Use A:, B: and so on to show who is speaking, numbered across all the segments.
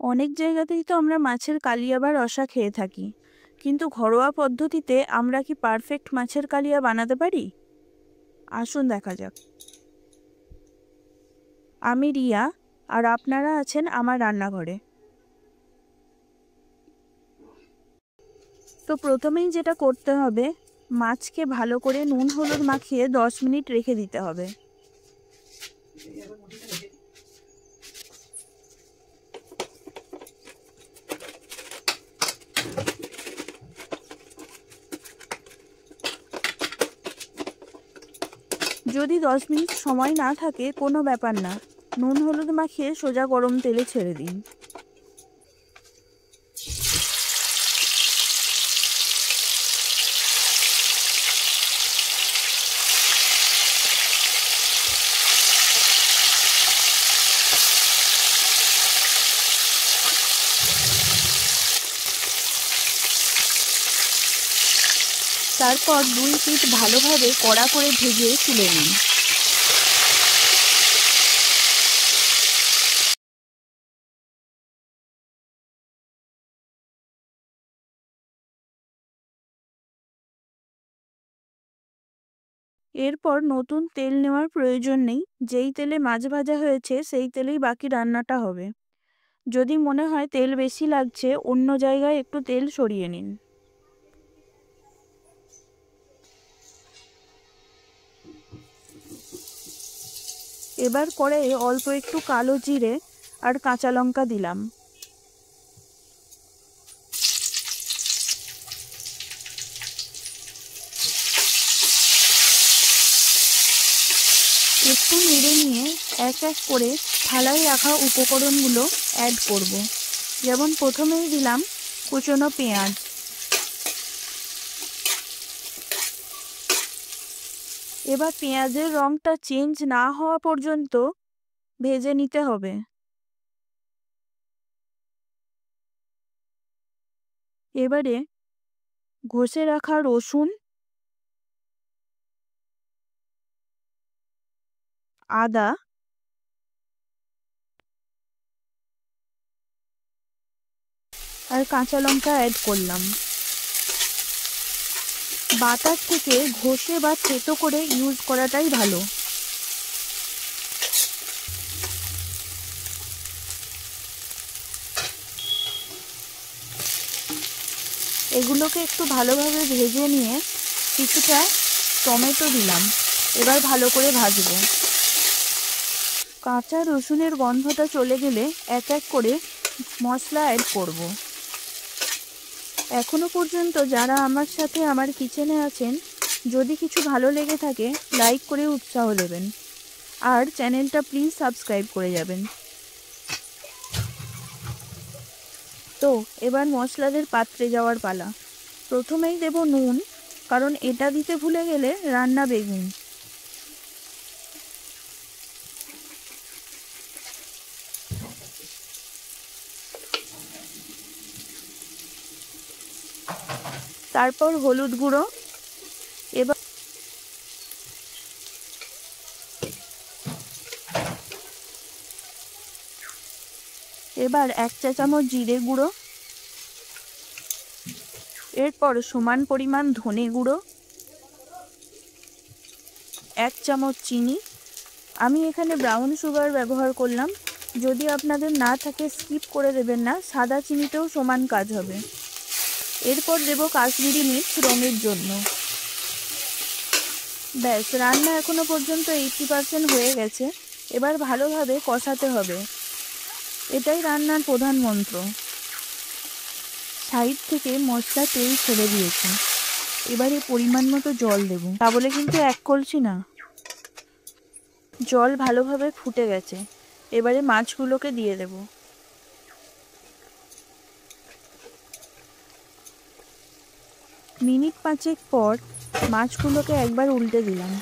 A: অনেক জায়গাতেই তো আমরা মাছের কালিয়া বা রসা খেয়ে থাকি, কিন্তু ঘরোয়া পদ্ধতিতে আমরা কি পারফেক্ট মাছের কালিয়া বানাতে পারি? আসুন দেখা যাক। আমি রিয়া, আর আপনারা আছেন আমার রান্নাঘরে। তো প্রথমেই যেটা করতে হবে, মাছকে ভালো করে নুন হলুদ মাখিয়ে 10 মিনিট রেখে দিতে হবে। যদি 10 মিনিট সময় না থাকে কোনো ব্যাপার না, নুন হলুদ মাখিয়ে সোজা গরম তেলে ছেড়ে দিন। তারপর 2 পিঠ ভালোভাবে কড়া করে ভেজে তুলে নিন। এরপর নতুন তেল নেওয়ার প্রয়োজন নেই, যেই তেলে মাছ ভাজা হয়েছে সেই তেলেই বাকি রান্নাটা হবে। যদি মনে হয় তেল বেশি লাগছে, অন্য জায়গায় একটু তেল সরিয়ে নিন। এবার কড়াইয়ে অল্প একটু কালো জিরে আর কাঁচা লঙ্কা দিলাম। একটু নেড়ে নিয়ে এক এক করে থালায় রাখা উপকরণগুলো অ্যাড করব। যেমন প্রথমেই দিলাম কুচনো পেঁয়াজ, এবার পেঁয়াজের রংটা চেঞ্জ না হওয়া পর্যন্ত ভেজে নিতে হবে। এবারে ঘষে রাখা রসুন, আদা আর কাঁচা লঙ্কা অ্যাড করলাম। বাটার থেকে ঘষে বা থেতো করে ইউজ করাটাই ভালো। এগুলোকে একটু ভালোভাবে ভেজে নিয়ে কিছুটা টমেটো দিলাম। এবার ভালো করে ভাজবো। কাঁচা রসুনের গন্ধটা চলে গেলে এক এক করে মশলা অ্যাড করব। এখনো পর্যন্ত যারা আমার সাথে আমার কিচেনে আছেন, যদি কিছু ভালো লেগে থাকে লাইক করে উৎসাহ দেবেন, আর চ্যানেলটা প্লিজ সাবস্ক্রাইব করে যাবেন। তো এবার মশলাদের পাত্রে যাওয়ার পালা। প্রথমেই দেব নুন, কারণ এটা দিতে ভুলে গেলে রান্না বেগুন। তারপর হলুদ গুঁড়ো। এবার 1 চা চামচ জিরে গুঁড়ো। এরপর সমান পরিমাণ ধনে গুঁড়ো, 1 চামচ চিনি। আমি এখানে ব্রাউন সুগার ব্যবহার করলাম, যদি আপনাদের না থাকে স্কিপ করে দেবেন না, সাদা চিনিতেও সমান কাজ হবে। এরপর দেব কাশ্মীরি মির্চ রঙের জন্য। ব্যাস, রান্না এখনো পর্যন্ত 80% হয়ে গেছে। এবার ভালোভাবে কষাতে হবে, এটাই রান্নার প্রধান মন্ত্র। সাইড থেকে মশলা তেল ছেড়ে দিয়েছে। এবারে পরিমাণ মতো জল দেব, তা বলে কিন্তু 1 কলসি না। জল ভালোভাবে ফুটে গেছে, এবারে মাছগুলোকে দিয়ে দেব। মিনিট 5 পর মাছগুলোকে একবার উল্টে দিলাম।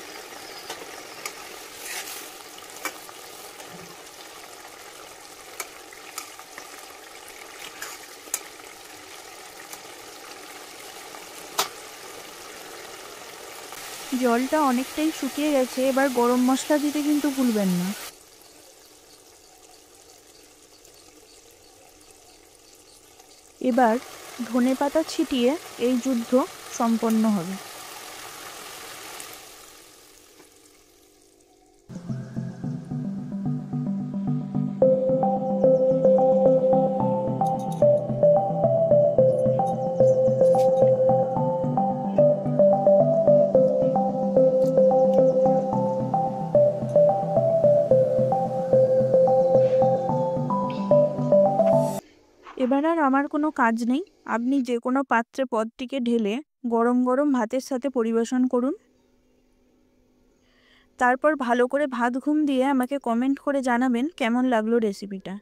A: জলটা অনেকটাই শুকিয়ে গেছে, এবার গরম মশলা দিতে কিন্তু ভুলবেন না। এবার ধনেপাতা ছিটিয়ে এই যুদ্ধ সম্পন্ন হবে। এবার আর আমার কোনো কাজ নেই, আপনি যে কোনো পাত্রে পদটিকে ঢেলে গরম গরম ভাতের সাথে পরিবেশন করুন। তারপর ভালো করে ভাত ঘুম দিয়ে আমাকে কমেন্ট করে জানাবেন কেমন লাগলো রেসিপিটা।